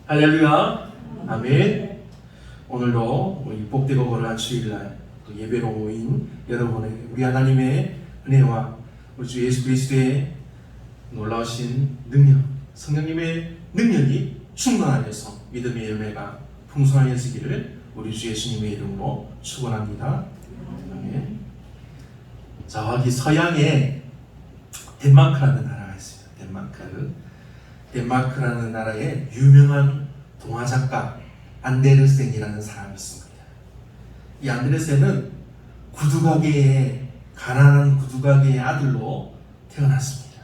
할렐루야. 아멘. 오늘도 우리 복되고 거룩한 주일날 또 예배로 모인 여러분의 우리 하나님의 은혜와 우리 주 예수 그리스도의 놀라우신 능력, 성령님의 능력이 충만하여서 믿음의 열매가 풍성하여지기를 우리 주 예수님의 이름으로 축원합니다. 아멘. 저기 서양에 덴마크라는 나라가 있습니다. 덴마크라는 나라에 유명한 동화작가 안데르센이라는 사람이 있습니다. 이 안데르센은 가난한 구두가게의 아들로 태어났습니다.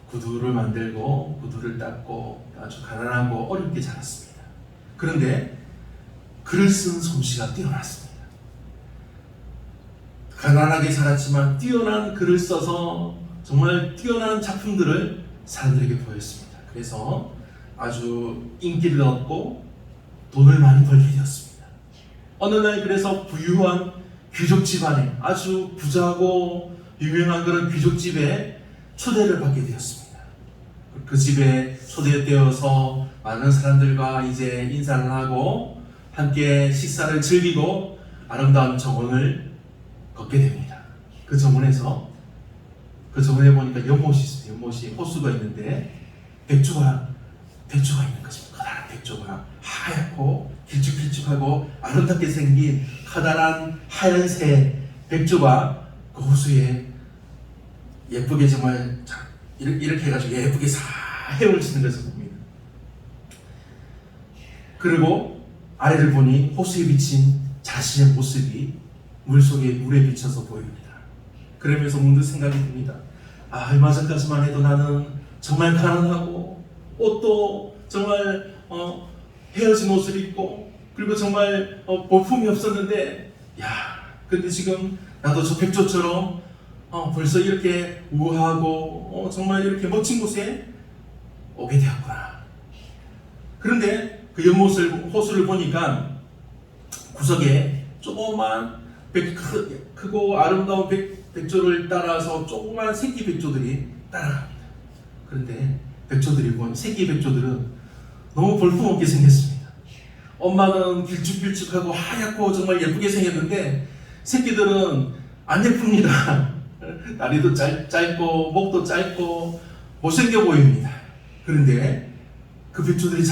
구두를 만들고 구두를 닦고 아주 가난하고 어렵게 자랐습니다. 그런데 글을 쓰는 솜씨가 뛰어났습니다. 가난하게 자랐지만 뛰어난 글을 써서 정말 뛰어난 작품들을 사람들에게 보였습니다. 그래서 아주 인기를 얻고 돈을 많이 벌게 되었습니다. 어느 날 그래서 부유한 귀족 집안에 아주 부자고 유명한 그런 귀족 집에 초대를 받게 되었습니다. 그 집에 초대되어서 많은 사람들과 이제 인사를 하고 함께 식사를 즐기고 아름다운 정원을 걷게 됩니다. 그 정원에 보니까 연못이 있어요. 연못이 호수가 있는데 백조가 있는 것입니다. 커다란 백조가 하얗고 길쭉길쭉하고 아름답게 생긴 커다란 하얀색 백조가 그 호수에 예쁘게 정말 이렇게 해가지고 예쁘게 싹 헤엄치는 것을 봅니다. 그리고 아래를 보니 호수에 비친 자신의 모습이 물에 비쳐서 보입니다. 그러면서 문득 생각이 듭니다. 얼마 전까지만 해도 나는 정말 가난하고 옷도 정말 헤어진 옷을 입고 그리고 정말 볼품이 없었는데 근데 지금 나도 저 백조처럼 벌써 이렇게 우아하고 정말 이렇게 멋진 곳에 오게 되었구나. 그런데 그 호수를 보니까 구석에 조그만 크고 아름다운 백조를 따라서 조그만 새끼 백조들이 따라갑니다. 그런데 새끼 백조들은 너무 볼품없게 생겼습니다. 엄마는 길쭉길쭉하고 하얗고 정말 예쁘게 생겼는데 새끼들은 안 예쁩니다. 다리도 짧고 목도 짧고 못생겨 보입니다. 그런데 그 새끼들이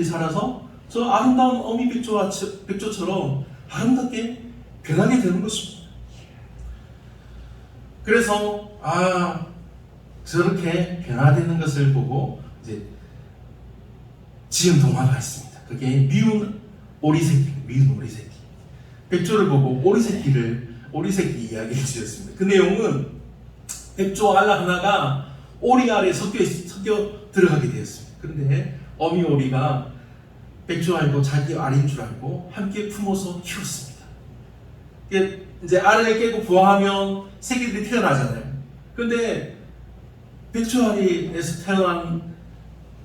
자라서 저 아름다운 어미 백조처럼 아름답게 변하게 되는 것입니다. 그래서 저렇게 변화되는 것을 보고 이제 지은 동화가 있습니다. 그게 미운 오리새끼. 백조를 보고 오리새끼 이야기를 지었습니다. 그 내용은 백조 알 하나가 오리 알에 섞여 들어가게 되었습니다. 그런데 어미 오리가 백조 알고 자기 알인 줄 알고 함께 품어서 키웠습니다. 이제 알을 깨고 부화하면 새끼들이 태어나잖아요. 그런데 백조알에서 태어난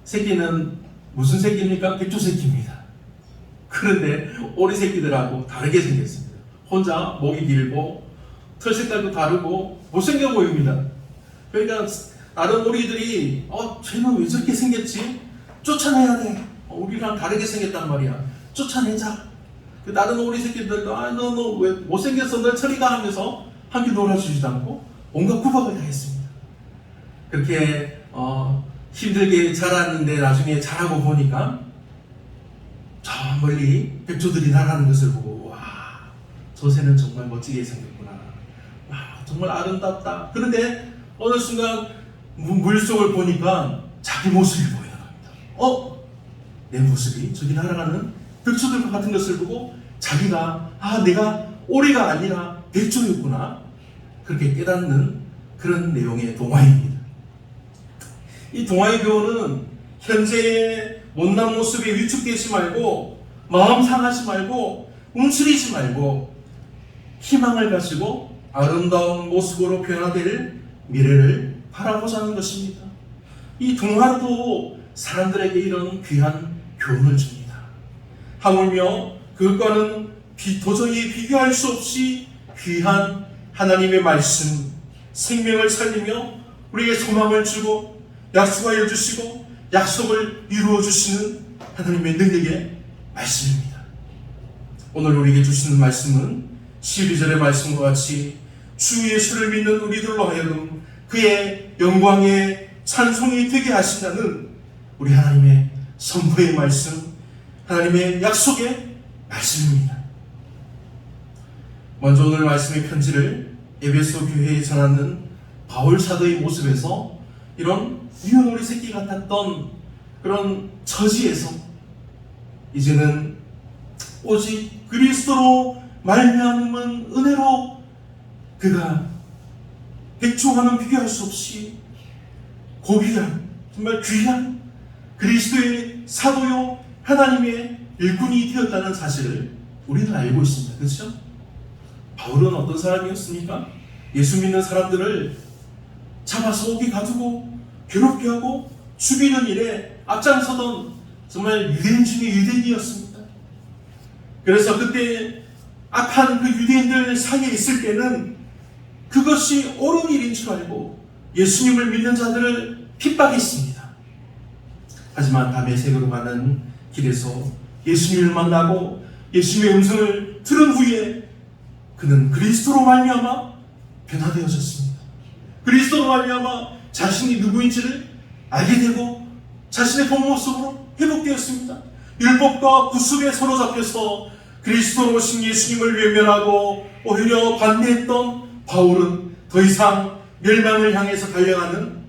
새끼는 무슨 새끼입니까? 백조 새끼입니다. 그런데 오리 새끼들하고 다르게 생겼습니다. 혼자 목이 길고 털 색깔도 다르고 못생겨 보입니다. 그러니까 다른 오리들이 쟤는 왜 저렇게 생겼지? 쫓아내야 돼. 우리랑 다르게 생겼단 말이야. 쫓아내자. 다른 오리 새끼들도 너 왜 못생겼어? 너 처리가 하면서 함께 놀아주지도 않고 온갖 구박을 다 했습니다. 그렇게 힘들게 자랐는데 나중에 자라고 보니까 저 멀리 백조들이 나가는 것을 보고 저 새는 정말 멋지게 생겼구나. 정말 아름답다. 그런데 어느 순간 물속을 보니까 자기 모습이 보여요. 내 모습이 저기 날아가는 백조들과 같은 것을 보고 자기가 내가 오리가 아니라 백조였구나. 그렇게 깨닫는 그런 내용의 동화입니다. 이 동화의 교훈은 현재의 못난 모습에 위축되지 말고 마음 상하지 말고 움츠리지 말고 희망을 가지고 아름다운 모습으로 변화될 미래를 바라보자는 것입니다. 이 동화도 사람들에게 이런 귀한 교훈을 줍니다. 하물며 그것과는 도저히 비교할 수 없이 귀한 하나님의 말씀, 생명을 살리며 우리에게 소망을 주고 약속하여 주시고 약속을 이루어 주시는 하나님의 능력의 말씀입니다. 오늘 우리에게 주시는 말씀은 12절의 말씀과 같이 주 예수를 믿는 우리들로 하여금 그의 영광의 찬송이 되게 하신다는 우리 하나님의 선포의 말씀, 하나님의 약속의 말씀입니다. 먼저 오늘 말씀의 편지를 에베소 교회에 전하는 바울 사도의 모습에서 이런 유연오리 새끼 같았던 그런 처지에서 이제는 오직 그리스도로 말미암은 은혜로 그가 백종하는 비교할 수 없이 고귀한, 정말 귀한 그리스도의 사도요 하나님의 일꾼이 되었다는 사실을 우리는 알고 있습니다. 그렇죠? 바울은 어떤 사람이었습니까? 예수 믿는 사람들을 잡아서 옥에 가두고 괴롭게 하고 죽이는 일에 앞장서던 정말 유대인 중에 유대인이었습니다. 그래서 그때 악한 그 유대인들 사이에 있을 때는 그것이 옳은 일인 줄 알고 예수님을 믿는 자들을 핍박했습니다. 하지만 다메섹으로 가는 길에서 예수님을 만나고 예수님의 음성을 들은 후에 그는 그리스도로 말미암아 변화되어졌습니다. 그리스도로 말미암아 자신이 누구인지를 알게 되고 자신의 본 모습으로 회복되었습니다. 율법과 구습에 사로잡혀서 그리스도로 오신 예수님을 외면하고 오히려 반대했던 바울은 더 이상 멸망을 향해서 달려가는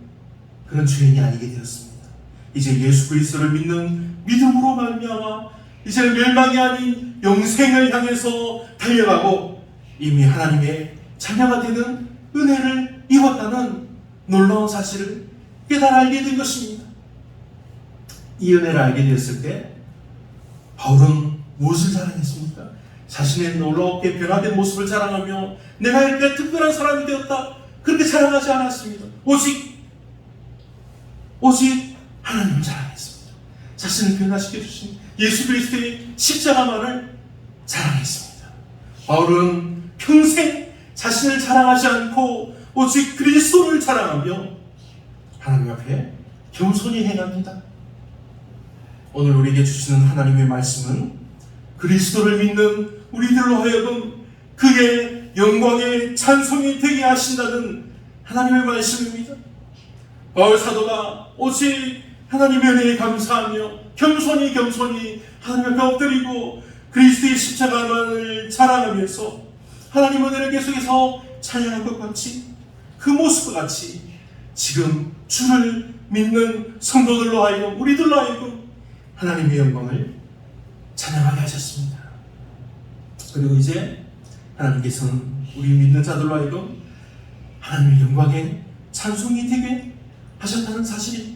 그런 죄인이 아니게 되었습니다. 이제 예수 그리스도를 믿는 믿음으로 말미암아 이제 멸망이 아닌 영생을 향해서 달려가고 이미 하나님의 자녀가 되는 은혜를 입었다는 놀라운 사실을 깨달아 알게 된 것입니다. 이 은혜를 알게 되었을 때 바울은 무엇을 자랑했습니까? 자신의 놀랍게 변화된 모습을 자랑하며 내가 이렇게 특별한 사람이 되었다 그렇게 자랑하지 않았습니다. 오직 하나님을 자랑했습니다. 자신을 변화시켜 주신 예수 그리스도의 십자가만을 자랑했습니다. 바울은 평생 자신을 자랑하지 않고 오직 그리스도를 자랑하며 하나님 앞에 겸손히 행합니다. 오늘 우리에게 주시는 하나님의 말씀은 그리스도를 믿는 우리들로 하여금 그의 영광의 찬송이 되게 하신다는 하나님의 말씀입니다. 바울 사도가 오직 하나님의 은혜에 감사하며 겸손히 하나님 앞에 엎드리고 그리스도의 십자가만을 자랑하면서 하나님 은혜를 계속해서 찬양한 것 같이 그 모습과 같이 지금 주를 믿는 성도들로 하여금 우리들로 하여금 하나님의 영광을 찬양하게 하셨습니다. 그리고 이제 하나님께서는 우리 믿는 자들로 하여금 하나님의 영광에 찬송이 되게 하셨다는 사실이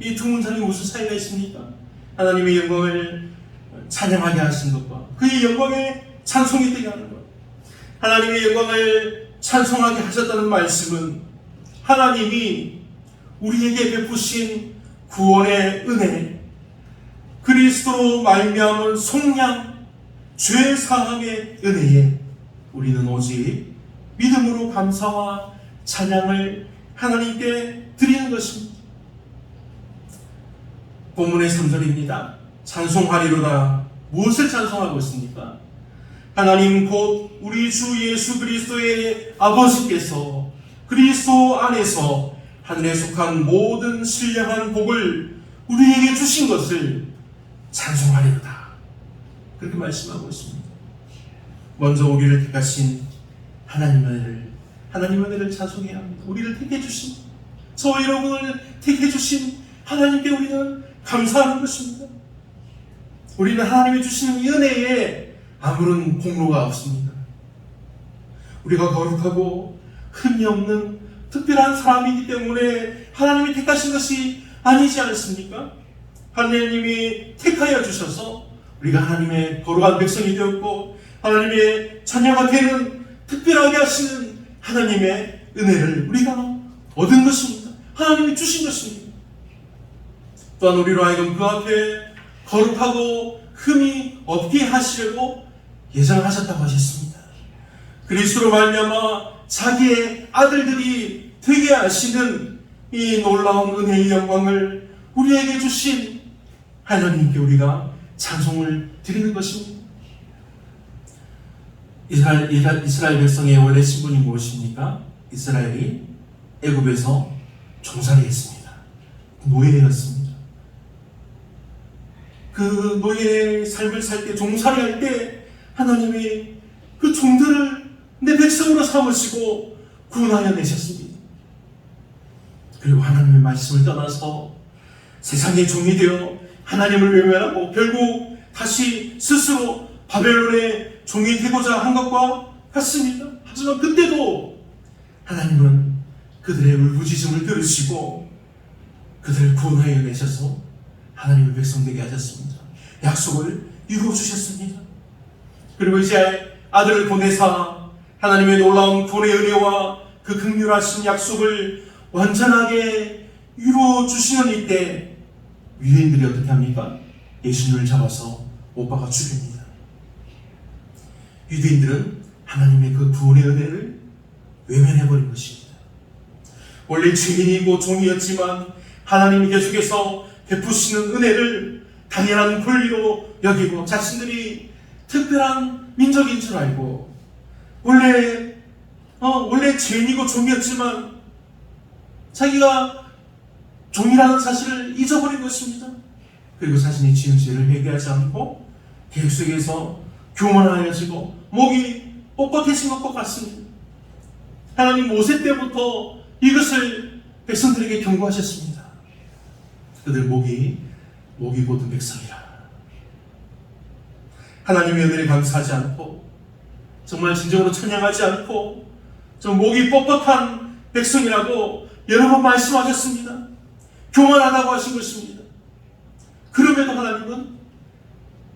이 두 문장이 무슨 차이가 있습니까? 하나님의 영광을 찬양하게 하신 것과 그의 영광에 찬송이 되게 하는 것, 하나님의 영광을 찬송하게 하셨다는 말씀은 하나님이 우리에게 베푸신 구원의 은혜, 그리스도로 말미암은 속량, 죄 사함의 은혜에 우리는 오직 믿음으로 감사와 찬양을 하나님께 드리는 것입니다. 본문의 3절입니다. 찬송하리로다. 무엇을 찬송하고 있습니까? 하나님 곧 우리 주 예수 그리스도의 아버지께서 그리스도 안에서 하늘에 속한 모든 신령한 복을 우리에게 주신 것을 찬송하리로다. 그렇게 말씀하고 있습니다. 먼저 우리를 택하신 하나님의 은혜를 찬송해야 합니다. 우리를 택해 주신, 저와 여러분을 택해 주신 하나님께 우리는 감사하는 것입니다. 우리는 하나님이 주시는 이 은혜에 아무런 공로가 없습니다. 우리가 거룩하고 흠이 없는 특별한 사람이기 때문에 하나님이 택하신 것이 아니지 않습니까? 하나님이 택하여 주셔서 우리가 하나님의 거룩한 백성이 되었고 하나님의 자녀가 되는 특별하게 하시는 하나님의 은혜를 우리가 얻은 것입니다. 하나님이 주신 것입니다. 또한 우리로 하여금 그 앞에 거룩하고 흠이 없게 하시려고 예정하셨다고 하셨습니다. 그리스도로 말미암아 자기의 아들들이 되게 하시는 이 놀라운 은혜의 영광을 우리에게 주신 하나님께 우리가 찬송을 드리는 것입니다. 이스라엘 백성의 원래 신분이 무엇입니까? 이스라엘이 애굽에서 종살이 했습니다. 노예였습니다. 그 노예의 삶을 살 때, 종살이 할 때 하나님이 그 종들을 내 백성으로 삼으시고 구원하여 내셨습니다. 그리고 하나님의 말씀을 떠나서 세상의 종이 되어 하나님을 외면하고 결국 다시 스스로 바벨론의 종이 되고자 한 것과 같습니다. 하지만 그때도 하나님은 그들의 울부짖음을 들으시고 그들을 구원하여 내셔서 하나님의 백성 되게 하셨습니다. 약속을 이루어주셨습니다. 그리고 이제 아들을 보내사 하나님의 놀라운 구원의 은혜와 그 긍휼하신 약속을 완전하게 이루어주시는 이때 유대인들이 어떻게 합니까? 예수님을 잡아서 못 박아 죽입니다. 유대인들은 하나님의 그 구원의 은혜를 외면해버린 것입니다. 원래 죄인이고 종이었지만 하나님이 계속해서 베푸시는 은혜를 당연한 권리로 여기고 자신들이 특별한 민족인 줄 알고 원래 죄인이고 종이었지만 자기가 종이라는 사실을 잊어버린 것입니다. 그리고 자신이 지은 죄를 회개하지 않고 계속해서 교만하여지고 목이 뻣뻣해진 것과 같습니다. 하나님 모세 때부터 이것을 백성들에게 경고하셨습니다. 그들 목이 곧은 백성이라. 하나님의 은혜를 감사하지 않고 정말 진정으로 찬양하지 않고 좀 목이 뻣뻣한 백성이라고 여러 번 말씀하셨습니다. 교만하다고 하신 것입니다. 그럼에도 하나님은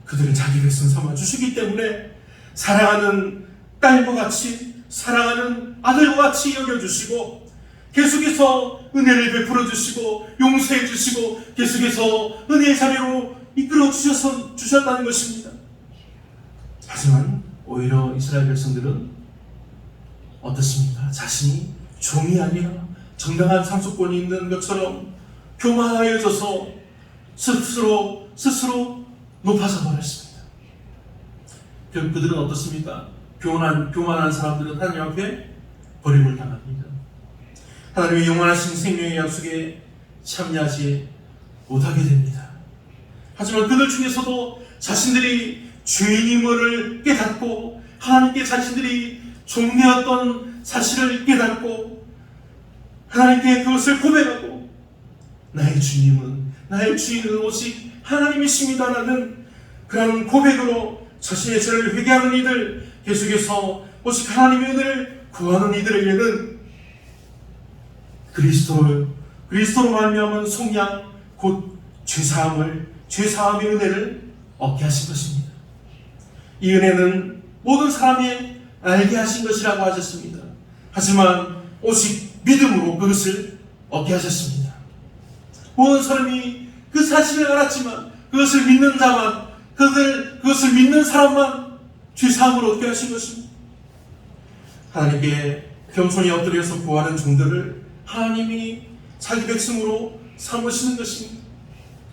그들을 자기 백성 삼아 주시기 때문에 사랑하는 딸과 같이 사랑하는 아들과 같이 여겨주시고 계속해서 은혜를 베풀어 주시고 용서해 주시고 계속해서 은혜의 자리로 이끌어 주셨다는 것입니다. 하지만 오히려 이스라엘 백성들은 어떻습니까? 자신이 종이 아니라 정당한 상속권이 있는 것처럼 교만하여져서 스스로 높아져 버렸습니다. 결국 그들은 어떻습니까? 교만한 사람들은 하나님 앞에 버림을 당합니다. 하나님의 영원하신 생명의 약속에 참여하지 못하게 됩니다. 하지만 그들 중에서도 자신들이 죄인임을 깨닫고 하나님께 자신들이 종되었던 사실을 깨닫고 하나님께 그것을 고백하고 나의 주인은 오직 하나님이십니다라는 그런 고백으로 자신의 죄를 회개하는 이들, 계속해서 오직 하나님의 은혜를 구하는 이들에게는 그리스도로 말미암은 속량 곧 죄사함의 은혜를 얻게 하신 것입니다. 이 은혜는 모든 사람이 알게 하신 것이라고 하셨습니다. 하지만 오직 믿음으로 그것을 얻게 하셨습니다. 모든 사람이 그 사실을 알았지만 그것을 믿는 자만, 그것을 믿는 사람만 죄사함을 얻게 하신 것입니다. 하나님께 겸손히 엎드려서 구하는 종들을 하나님이 자기 백성으로 삼으시는 것입니다.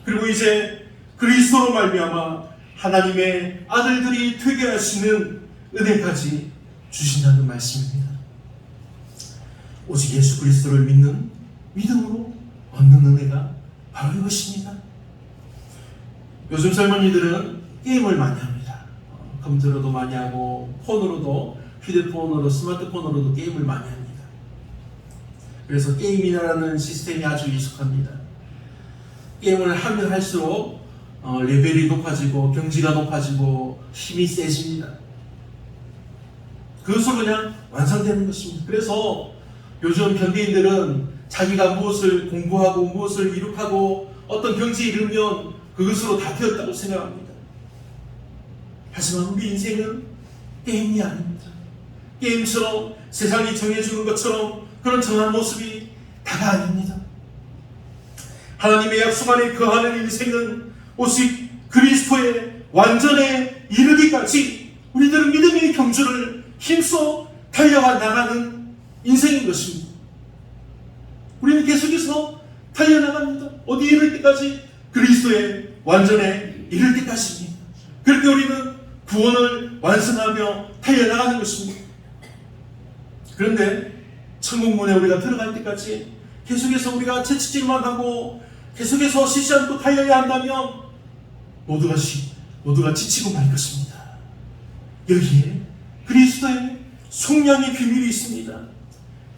그리고 이제 그리스도로 말미암아 하나님의 아들들이 되게 하시는 은혜까지 주신다는 말씀입니다. 오직 예수 그리스도를 믿는 믿음으로 얻는 은혜가 바로 이것입니다. 요즘 젊은이들은 게임을 많이 합니다. 컴퓨터로도 많이 하고 폰으로도, 휴대폰으로, 스마트폰으로도 게임을 많이 합니다. 그래서 게임이라는 시스템이 아주 익숙합니다. 게임을 하면 할수록 레벨이 높아지고 경지가 높아지고 힘이 세집니다. 그것으로 그냥 완성되는 것입니다. 그래서 요즘 현대인들은 자기가 무엇을 공부하고 무엇을 이룩하고 어떤 경지에 이르면 그것으로 다 되었다고 생각합니다. 하지만 우리 인생은 게임이 아닙니다. 게임처럼 세상이 정해주는 것처럼 그런 정한 모습이 다가 아닙니다. 하나님의 약속 안에 거하는 인생은 오직 그리스도의 완전에 이르기까지 우리들은 믿음의 경주를 힘써 달려가 나가는 인생인 것입니다. 우리는 계속해서 달려나갑니다. 어디에 이를 때까지? 그리스도의 완전에 이를 때까지입니다. 그렇게 우리는 구원을 완성하며 달려나가는 것입니다. 그런데 천국문에 우리가 들어갈 때까지 계속해서 우리가 채찍질만 하고 계속해서 쉬지 않고 달려야 한다면 모두가 지치고 말 것입니다. 여기에 그리스도의 속량의 비밀이 있습니다.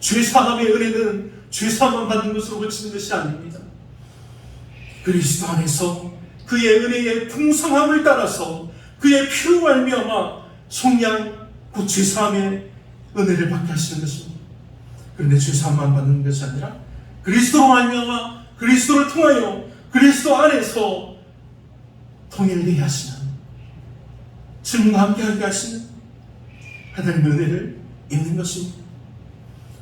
죄사함의 은혜는 죄사함만 받는 것으로 그치는 것이 아닙니다. 그리스도 안에서 그의 은혜의 풍성함을 따라서 그의 피로 말미암아 속량 곧 죄사함의 은혜를 받게 하시는 것입니다. 그런데 죄사함만 받는 것이 아니라 그리스도로 말미암아 그리스도를 통하여 그리스도 안에서 통일되게 하시는, 주님과 함께하게 하시는 하나님의 은혜를 입는 것입니다.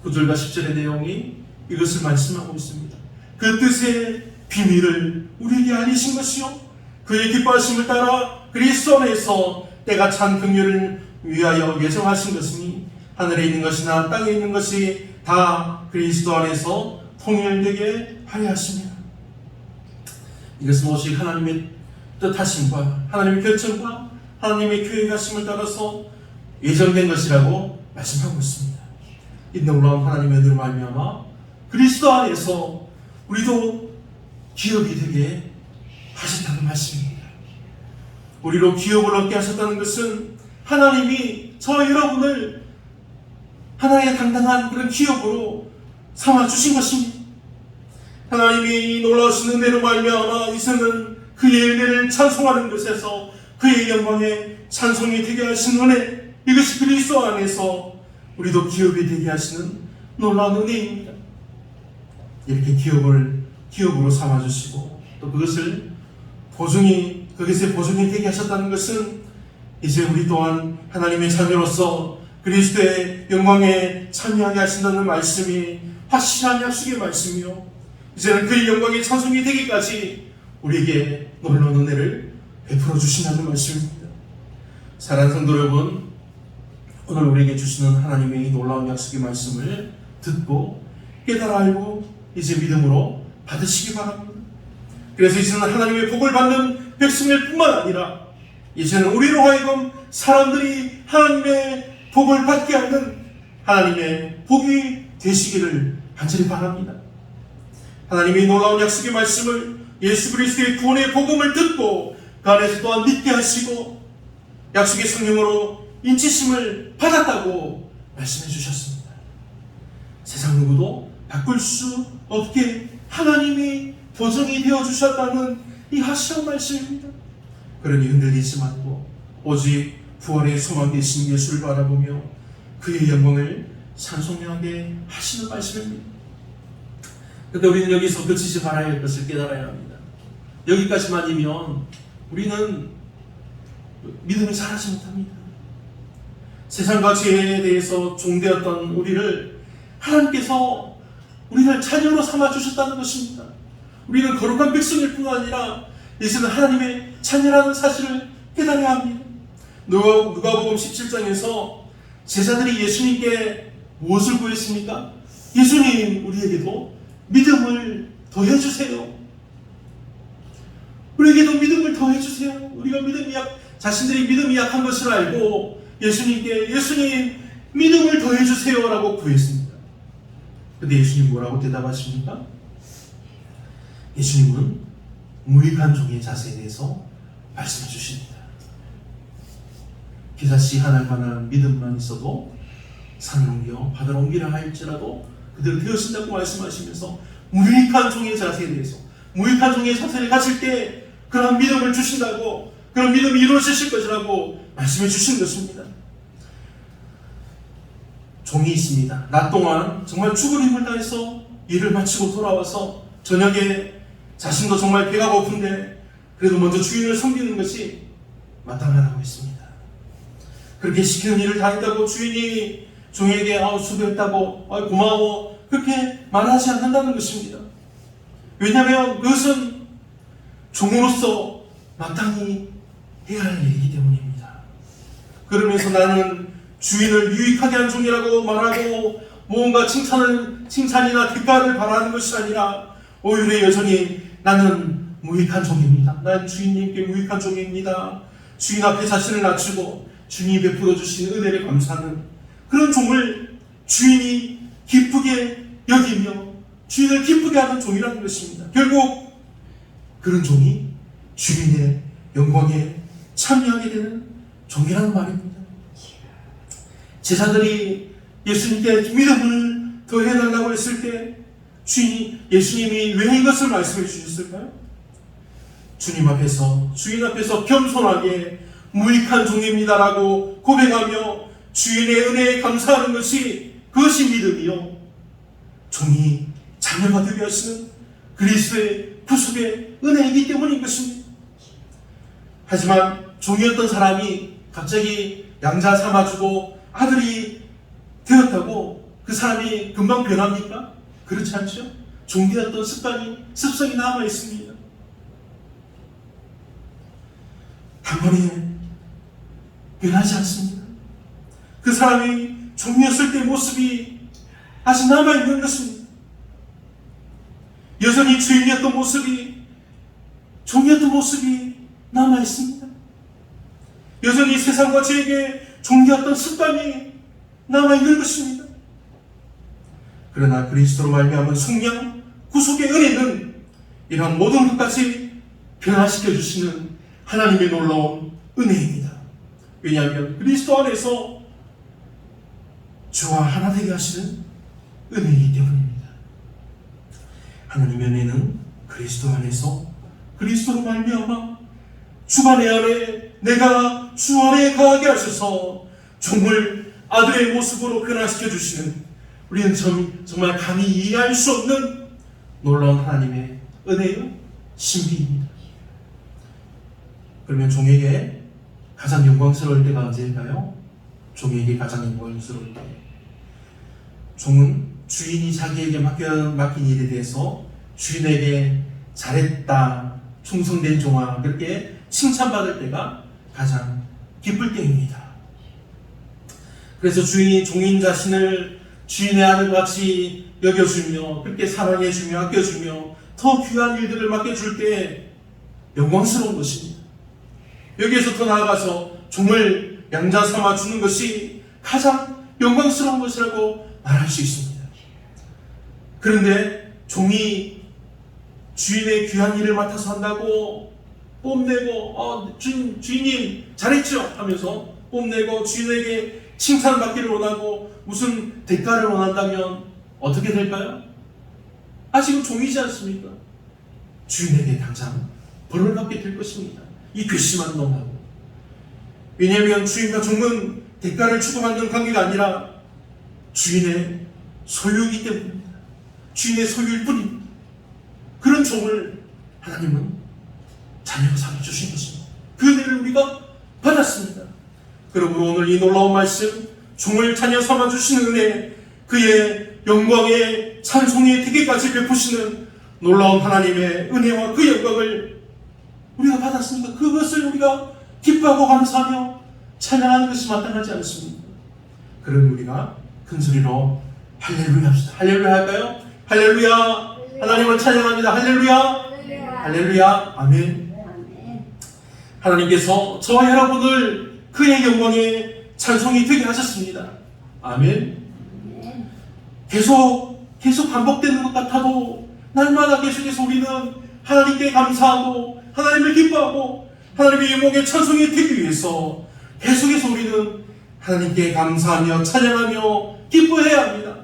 9절과 10절의 내용이 이것을 말씀하고 있습니다. 그 뜻의 비밀을 우리에게 알리신 것이요 그의 기뻐하심을 따라 그리스도 안에서 때가 찬 긍휼을 위하여 예정하신 것이니 하늘에 있는 것이나 땅에 있는 것이 다 그리스도 안에서 통일되게 하려 하십니다. 이것은 오직 하나님의 뜻하심과 하나님의 결정과 하나님의 계획하심을 따라서 예정된 것이라고 말씀하고 있습니다. 이 놀라운 하나님의 은혜로 말미암아 그리스도 안에서 우리도 기업이 되게 하셨다는 말씀입니다. 우리로 기업을 얻게 하셨다는 것은 하나님이 저와 여러분을 하나님의 당당한 그런 기업으로 삼아주신 것입니다. 하나님이 놀라우신 은혜로 말미암아 이제는 그의 은혜를 찬송하는 것에서 그의 영광에 찬송이 되게 하신 은혜, 이것이 그리스도 안에서 우리도 기업이 되게 하시는 놀라운 은혜입니다. 이렇게 기업으로 삼아주시고 또 그것의 보증이 되게 하셨다는 것은 이제 우리 또한 하나님의 자녀로서 그리스도의 영광에 참여하게 하신다는 말씀이 확실한 약속의 말씀이요 이제는 그의 영광의 찬송이 되기까지 우리에게 놀라운 은혜를 베풀어 주신다는 말씀입니다. 사랑하는 성도 여러분, 오늘 우리에게 주시는 하나님의 이 놀라운 약속의 말씀을 듣고 깨달아 알고 이제 믿음으로 받으시기 바랍니다. 그래서 이제는 하나님의 복을 받는 백성일 뿐만 아니라 이제는 우리로 하여금 사람들이 하나님의 복을 받게 하는 하나님의 복이 되시기를 간절히 바랍니다. 하나님의 놀라운 약속의 말씀을 예수 그리스도의 구원의 복음을 듣고 그 안에서 또한 믿게 하시고 약속의 성령으로 인치심을 받았다고 말씀해 주셨습니다. 세상 누구도 바꿀 수 없게 하나님이 보증이 되어 주셨다는 이 확실한 말씀입니다. 그러니 흔들리지 말고 오직 부활의 소망 되신 예수를 바라보며 그의 영광을 찬송하게 하시는 말씀입니다. 그런데 우리는 여기서 그치지 말아야 할 것을 깨달아야 합니다. 여기까지만이면 우리는 믿음이 자라지 못합니다. 세상과 죄에 대해서 종되었던 우리를 하나님께서 우리를 자녀로 삼아주셨다는 것입니다. 우리는 거룩한 백성일 뿐 아니라 이제는 하나님의 자녀라는 사실을 깨달아야 합니다. 누가복음 17장에서 제자들이 예수님께 무엇을 구했습니까? 예수님, 우리에게도 믿음을 더해주세요. 우리에게도 믿음을 더해주세요. 우리가 자신들이 믿음이 약한 것을 알고 예수님께 예수님 믿음을 더해주세요 라고 구했습니다. 근데 예수님 뭐라고 대답하십니까? 예수님은 무익한 종의 자세에 대해서 말씀해 주십니다. 기사씨 하나 만한 믿음만 있어도 산을 옮겨 바다를 옮기라 할지라도 그대로 되어진다고 말씀하시면서 무익한 종의 자세에 대해서 무익한 종의 자세를 가질 때 그런 믿음을 주신다고, 그런 믿음이 이루어지실 것이라고 말씀해 주신 것입니다. 종이 있습니다. 낮 동안 정말 죽을 힘을 다해서 일을 마치고 돌아와서 저녁에 자신도 정말 배가 고픈데 그래도 먼저 주인을 섬기는 것이 마땅하다고 했습니다. 그렇게 시키는 일을 다 했다고 주인이 종에게 수고했다고 고마워 그렇게 말하지 않는다는 것입니다. 왜냐하면 그것은 종으로서 마땅히 해야 할 일이기 때문입니다. 그러면서 나는 주인을 유익하게 한 종이라고 말하고 뭔가 칭찬이나 대가를 바라는 것이 아니라 오히려 여전히 나는 무익한 종입니다. 난 주인님께 무익한 종입니다. 주인 앞에 자신을 낮추고 주님이 베풀어 주신 은혜를 감사하는 그런 종을 주인이 기쁘게 여기며 주인을 기쁘게 하는 종이라는 것입니다. 결국 그런 종이 주인의 영광에 참여하게 되는 종이라는 말입니다. 제자들이 예수님께 믿음을 더해달라고 했을 때 예수님이 왜 이것을 말씀해 주셨을까요? 주님 앞에서, 주인 앞에서 겸손하게 무익한 종입니다라고 고백하며 주인의 은혜에 감사하는 그것이 믿음이요, 종이 자녀가 되게 하시는 그리스도의 구속의 은혜이기 때문인 것입니다. 하지만 종이었던 사람이 갑자기 양자 삼아주고 아들이 되었다고 그 사람이 금방 변합니까? 그렇지 않죠? 종되었던 습성이 남아있습니다. 한 번에 변하지 않습니다. 그 사람이 종이었을 때 모습이 아직 남아있는 것입니다. 여전히 주인이었던 모습이, 종이었던 모습이 남아있습니다. 여전히 세상과 죄에게 종되었던 습관이 남아있는 것입니다. 그러나 그리스도로 말미암은 속량, 구속의 은혜는 이러한 모든 것까지 변화시켜 주시는 하나님의 놀라운 은혜입니다. 왜냐하면 그리스도 안에서 주와 하나 되게 하시는 은혜이기 때문입니다. 하나님의 은혜는 그리스도 안에서, 그리스도로 말미암아 주간의 안에 내가 주 안에 거하게 하셔서 종을 아들의 모습으로 변화시켜 주시는, 우리는 정말 감히 이해할 수 없는 놀라운 하나님의 은혜요, 신비입니다. 그러면 종에게 가장 영광스러울 때가 언제일까요? 종에게 가장 영광스러울 때, 종은 주인이 자기에게 맡긴 일에 대해서 주인에게 잘했다, 충성된 종아, 그렇게 칭찬받을 때가 가장 기쁠 때입니다. 그래서 주인이 종인 자신을 주인의 아들과 같이 여겨주며 그렇게 사랑해주며 아껴주며 더 귀한 일들을 맡겨줄 때 영광스러운 것입니다. 여기에서 더 나아가서 종을 양자 삼아주는 것이 가장 영광스러운 것이라고 말할 수 있습니다. 그런데 종이 주인의 귀한 일을 맡아서 한다고 뽐내고 주인님 잘했죠 하면서 뽐내고 주인에게 칭찬받기를 원하고 무슨 대가를 원한다면 어떻게 될까요? 지금 종이지 않습니까? 주인에게 당장 벌을 받게 될 것입니다. 이 괘씸한 놈하고. 왜냐하면 주인과 종은 대가를 추구받는 관계가 아니라 주인의 소유이기 때문입니다. 주인의 소유일 뿐입니다. 그런 종을 하나님은 자녀로 삼아주신 것입니다. 그 은혜를 우리가 받았습니다. 그러므로 오늘 이 놀라운 말씀, 종을 자녀 삼아주시는 은혜, 그의 영광의 찬송의 대계까지 베푸시는 놀라운 하나님의 은혜와 그 영광을 우리가 받았습니다. 그것을 우리가 기뻐하고 감사하며 찬양하는 것이 마땅하지 않습니까? 그런 우리가 큰 소리로 할렐루야 합시다. 할렐루야 할까요? 할렐루야. 하나님을 찬양합니다. 할렐루야. 할렐루야. 아멘. 하나님께서 저와 여러분을 그의 영광에 찬송이 되게 하셨습니다. 아멘. 계속 반복되는 것 같아도 날마다 계속해서 우리는 하나님께 감사하고 하나님을 기뻐하고 하나님의 영광에 찬송이 되기 위해서 계속해서 우리는 하나님께 감사하며 찬양하며 기뻐해야 합니다.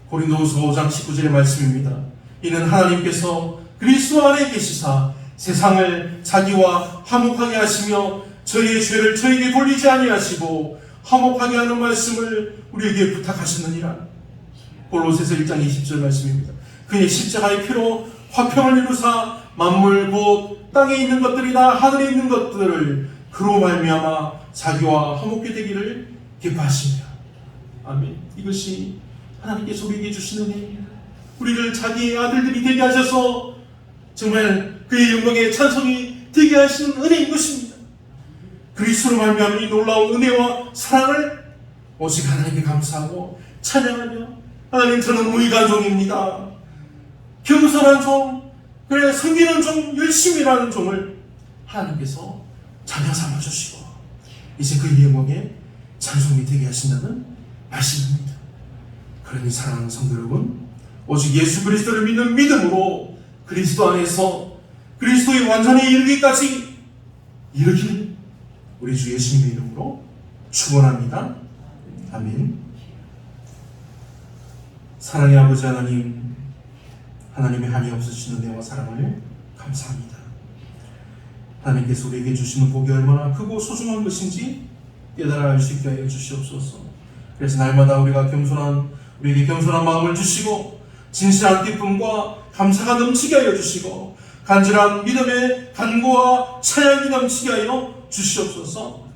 고린도후서 5장 19절의 말씀입니다. 이는 하나님께서 그리스도 안에 계시사 세상을 자기와 화목하게 하시며 저희의 죄를 저에게 돌리지 아니하시고 화목하게 하는 말씀을 우리에게 부탁하셨느니라. 골로새서 1장 20절 말씀입니다. 그의 십자가의 피로 화평을 이루사 만물 곧 땅에 있는 것들이나 하늘에 있는 것들을 그로 말미암아 자기와 화목게 되기를 기뻐하십니다. 아멘. 이것이 하나님께서 우리에게 주시는 은혜입니다. 우리를 자기의 아들들이 되게 하셔서 정말 그의 영광의 찬송이 되게 하시는 은혜인 것입니다. 그리스도로 말미암은 이 놀라운 은혜와 사랑을 오직 하나님께 감사하고 찬양하며, 하나님 저는 무익한 종입니다. 겸손한 종, 그래 섬기는 종, 열심히 일하는 종을 하나님께서 자녀 삼아주시고 이제 그 영광에 찬송이 되게 하신다는 말씀입니다. 그러니 사랑하는 성도 여러분, 오직 예수 그리스도를 믿는 믿음으로 그리스도 안에서 그리스도의 완전에 이르기까지 이르기를 우리 주 예수님의 이름으로 축원합니다. 아멘. 사랑의 아버지 하나님, 하나님의 한이 없으신 은혜와 사랑을 감사합니다. 하나님께서 우리에게 주시는 복이 얼마나 크고 소중한 것인지 깨달아 알 수 있게 하여 주시옵소서. 그래서 날마다 우리에게 겸손한 마음을 주시고 진실한 기쁨과 감사가 넘치게 하여 주시고 간절한 믿음의 간구와 찬양이 넘치게 하여 주시옵소서.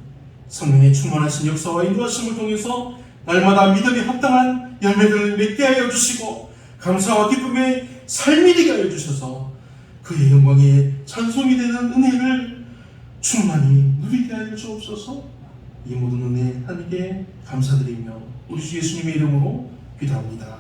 성령의 충만하신 역사와 인도하심을 통해서 날마다 믿음에 합당한 열매들을 맺게 하여 주시고 감사와 기쁨의 삶이 되게 하여 주셔서 그의 영광에 찬송이 되는 은혜를 충만히 누리게 하여 주옵소서. 이 모든 은혜 하나님께 감사드리며 우리 주 예수님의 이름으로 기도합니다.